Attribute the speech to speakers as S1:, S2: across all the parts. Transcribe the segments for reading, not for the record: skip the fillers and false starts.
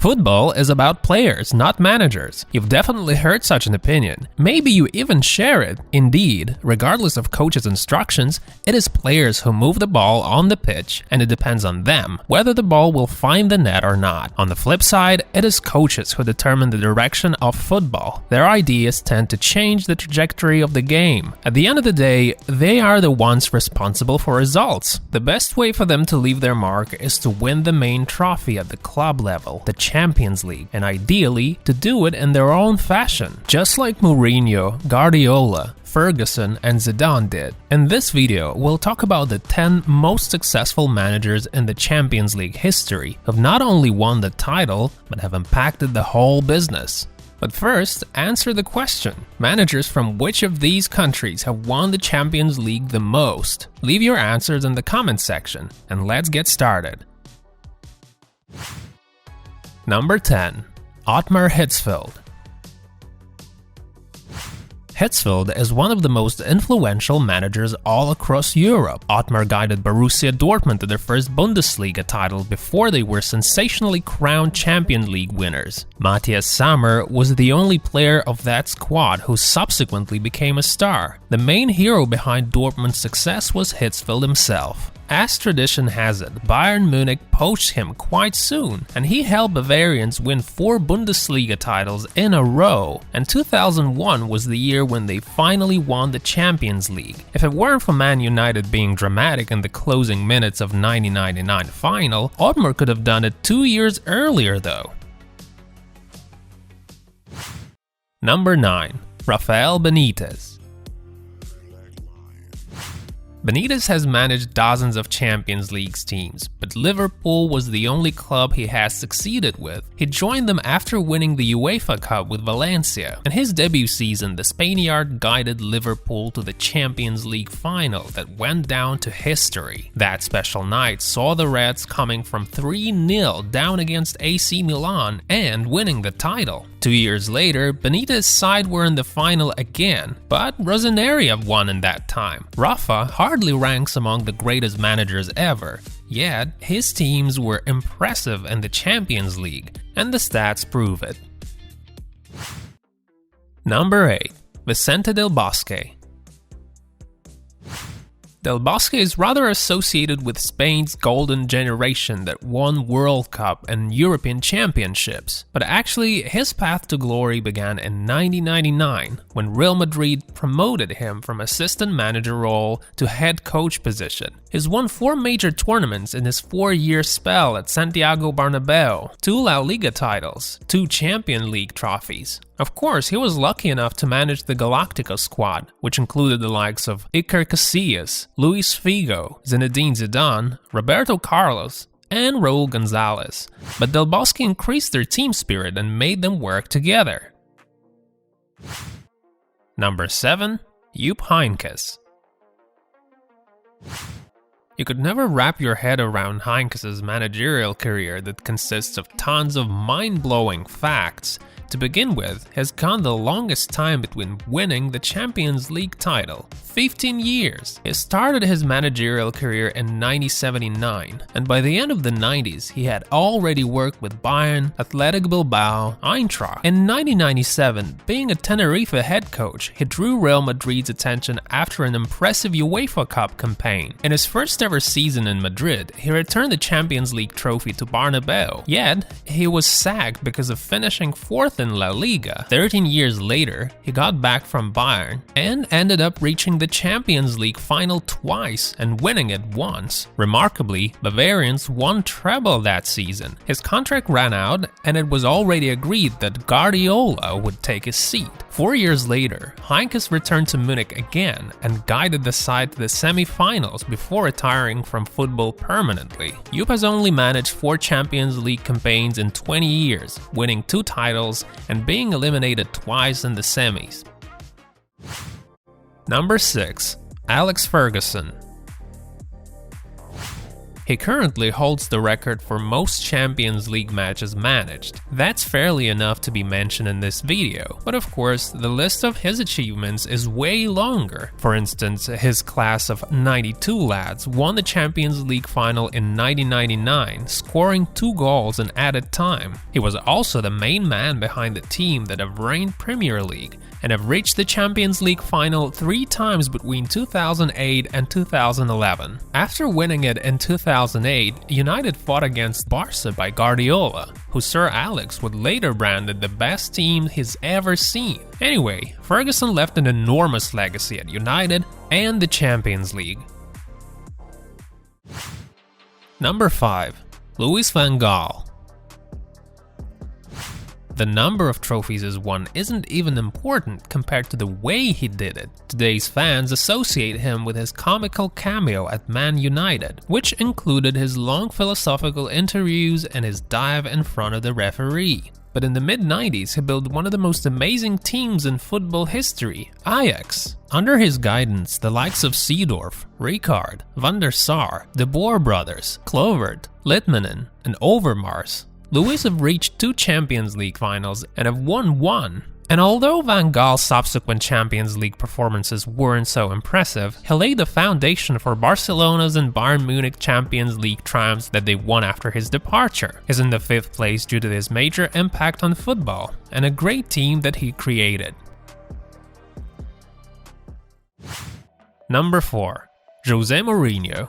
S1: Football is about players, not managers. You've definitely heard such an opinion. Maybe you even share it. Indeed, regardless of coaches' instructions, it is players who move the ball on the pitch, and it depends on them whether the ball will find the net or not. On the flip side, it is coaches who determine the direction of football. Their ideas tend to change the trajectory of the game. At the end of the day, they are the ones responsible for results. The best way for them to leave their mark is to win the main trophy at the club level, the Champions League, and ideally to do it in their own fashion, just like Mourinho, Guardiola, Ferguson, and Zidane did. In this video, we'll talk about the 10 most successful managers in the Champions League history who've not only won the title, but have impacted the whole business. But first, answer the question. Managers from which of these countries have won the Champions League the most? Leave your answers in the comments section, and let's get started. Number 10. OTTMAR HITZFIELD. HITZFIELD is one of the most influential managers all across Europe. OTTMAR guided Borussia Dortmund to their first Bundesliga title before they were sensationally crowned Champions League winners. Matthias Sammer was the only player of that squad who subsequently became a star. The main hero behind Dortmund's success was HITZFIELD himself. As tradition has it, Bayern Munich poached him quite soon, and he helped Bavarians win 4 Bundesliga titles in a row, and 2001 was the year when they finally won the Champions League. If it weren't for Man United being dramatic in the closing minutes of 1999 final, OTTMAR could have done it 2 years earlier though. Number 9. Rafael Benitez. Benitez has managed dozens of Champions League teams, but Liverpool was the only club he has succeeded with. He joined them after winning the UEFA Cup with Valencia. In his debut season, the Spaniard guided Liverpool to the Champions League final that went down to history. That special night saw the Reds coming from 3-0 down against AC Milan and winning the title. 2 years later, Benitez's side were in the final again, but Rossoneri won in that time. Rafa hardly ranks among the greatest managers ever, yet his teams were impressive in the Champions League, and the stats prove it. Number 8. Vicente del Bosque. Del Bosque is rather associated with Spain's golden generation that won World Cup and European Championships, but actually his path to glory began in 1999 when Real Madrid promoted him from assistant manager role to head coach position. He's won 4 major tournaments in his 4-year spell at Santiago Bernabeu, 2 La Liga titles, 2 Champions League trophies. Of course, he was lucky enough to manage the Galacticos squad, which included the likes of Iker Casillas, Luis Figo, Zinedine Zidane, Roberto Carlos, and Raúl González. But Del Bosque increased their team spirit and made them work together. Number 7. Jupp Heynckes. You could never wrap your head around Heynckes' managerial career that consists of tons of mind-blowing facts. To begin with, has gone the longest time between winning the Champions League title, 15 years. He started his managerial career in 1979, and by the end of the 90s, he had already worked with Bayern, Athletic Bilbao, Eintracht. In 1997, being a Tenerife head coach, he drew Real Madrid's attention after an impressive UEFA Cup campaign. In his first ever season in Madrid, he returned the Champions League trophy to Bernabeu, yet he was sacked because of finishing 4th in La Liga. 13 years later, he got back from Bayern and ended up reaching the Champions League final twice and winning it once. Remarkably, Bavarians won treble that season. His contract ran out and it was already agreed that Guardiola would take his seat. 4 years later, Heynckes returned to Munich again and guided the side to the semi-finals before retiring from football permanently. Jupp has only managed 4 Champions League campaigns in 20 years, winning 2 titles and being eliminated twice in the semis. Number 6. Alex Ferguson. He currently holds the record for most Champions League matches managed. That's fairly enough to be mentioned in this video, but of course the list of his achievements is way longer. For instance, his class of 92 lads won the Champions League final in 1999, scoring 2 goals in added time. He was also the main man behind the team that have reigned Premier League and have reached the Champions League final 3 times between 2008 and 2011. After winning it in 2008, United fought against Barca by Guardiola, who Sir Alex would later branded the best team he's ever seen. Anyway, Ferguson left an enormous legacy at United and the Champions League. Number 5. Louis van Gaal. The number of trophies he's won isn't even important compared to the way he did it. Today's fans associate him with his comical cameo at Man United, which included his long philosophical interviews and his dive in front of the referee. But in the mid-90s, he built one of the most amazing teams in football history, Ajax. Under his guidance, the likes of Seedorf, Rijkaard, Van der Sar, De Boer brothers, Kluivert, Litmanen, and Overmars, Louis have reached 2 Champions League finals and have won 1. And although Van Gaal's subsequent Champions League performances weren't so impressive, he laid the foundation for Barcelona's and Bayern Munich Champions League triumphs that they won after his departure. He's in the 5th place due to his major impact on football and a great team that he created. Number 4. Jose Mourinho.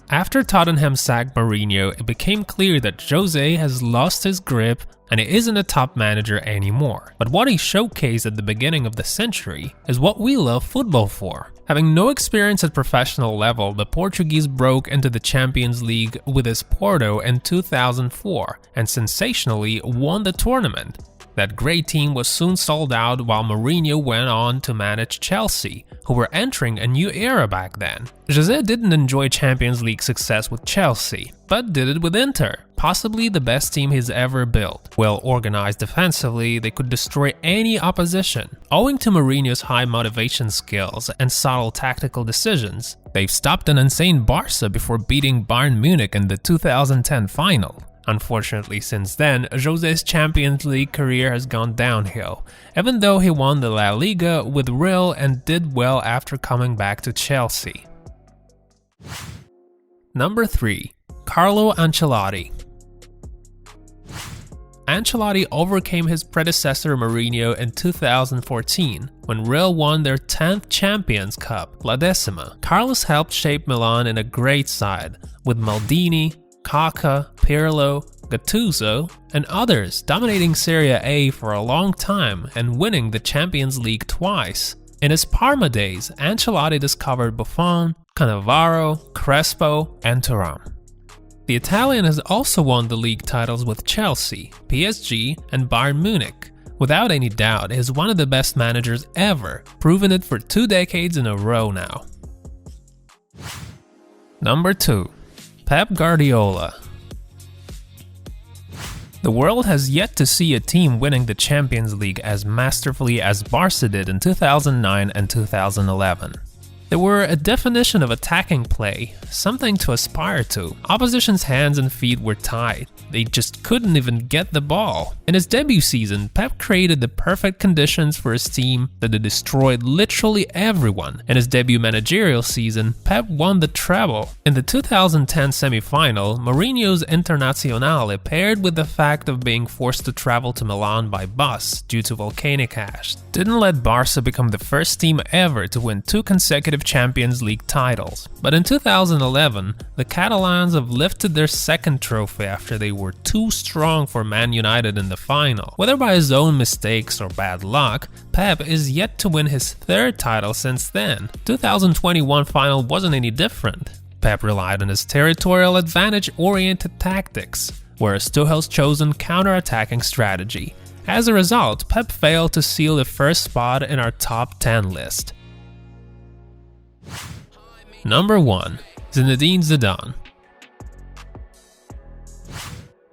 S1: After Tottenham sacked Mourinho, it became clear that Jose has lost his grip and he isn't a top manager anymore. But what he showcased at the beginning of the century is what we love football for. Having no experience at professional level, the Portuguese broke into the Champions League with his Porto in 2004 and sensationally won the tournament. That great team was soon sold out while Mourinho went on to manage Chelsea, who were entering a new era back then. Jose didn't enjoy Champions League success with Chelsea, but did it with Inter, possibly the best team he's ever built. Well organized defensively, they could destroy any opposition. Owing to Mourinho's high motivation skills and subtle tactical decisions, they've stopped an insane Barca before beating Bayern Munich in the 2010 final. Unfortunately, since then, Jose's Champions League career has gone downhill, even though he won the La Liga with Real and did well after coming back to Chelsea. Number 3. Carlo Ancelotti. Ancelotti overcame his predecessor Mourinho in 2014 when Real won their 10th Champions Cup, La Decima. Carlos helped shape Milan in a great side, with Maldini, Kaká, Pirlo, Gattuso, and others dominating Serie A for a long time and winning the Champions League twice. In his Parma days, Ancelotti discovered Buffon, Cannavaro, Crespo, and Thuram. The Italian has also won the league titles with Chelsea, PSG, and Bayern Munich. Without any doubt, he is one of the best managers ever, proving it for 2 decades in a row now. Number 2. Pep Guardiola. The world has yet to see a team winning the Champions League as masterfully as Barca did in 2009 and 2011. They were a definition of attacking play, something to aspire to. Opposition's hands and feet were tied. They just couldn't even get the ball. In his debut season, Pep created the perfect conditions for his team that they destroyed literally everyone. In his debut managerial season, Pep won the treble. In the 2010 semi-final, Mourinho's Internazionale paired with the fact of being forced to travel to Milan by bus due to volcanic ash didn't let Barca become the first team ever to win 2 consecutive Champions League titles. But in 2011, the Catalans have lifted their 2nd trophy after they were too strong for Man United in the final. Whether by his own mistakes or bad luck, Pep is yet to win his 3rd title since then. 2021 final wasn't any different. Pep relied on his territorial advantage-oriented tactics, whereas Tuchel's chosen counter-attacking strategy. As a result, Pep failed to seal the first spot in our top 10 list. Number 1. Zinedine Zidane.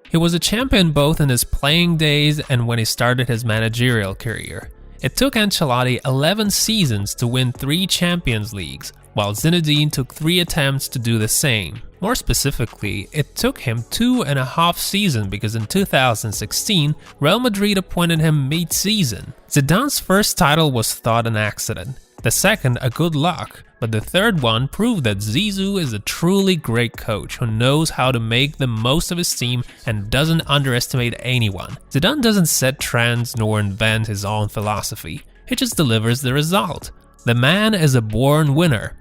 S1: He was a champion both in his playing days and when he started his managerial career. It took Ancelotti 11 seasons to win 3 Champions Leagues, while Zinedine took 3 attempts to do the same. More specifically, it took him 2.5 seasons because in 2016, Real Madrid appointed him mid-season. Zidane's first title was thought an accident, the second a good luck, but the third one proved that Zizou is a truly great coach who knows how to make the most of his team and doesn't underestimate anyone. Zidane doesn't set trends nor invent his own philosophy, he just delivers the result. The man is a born winner.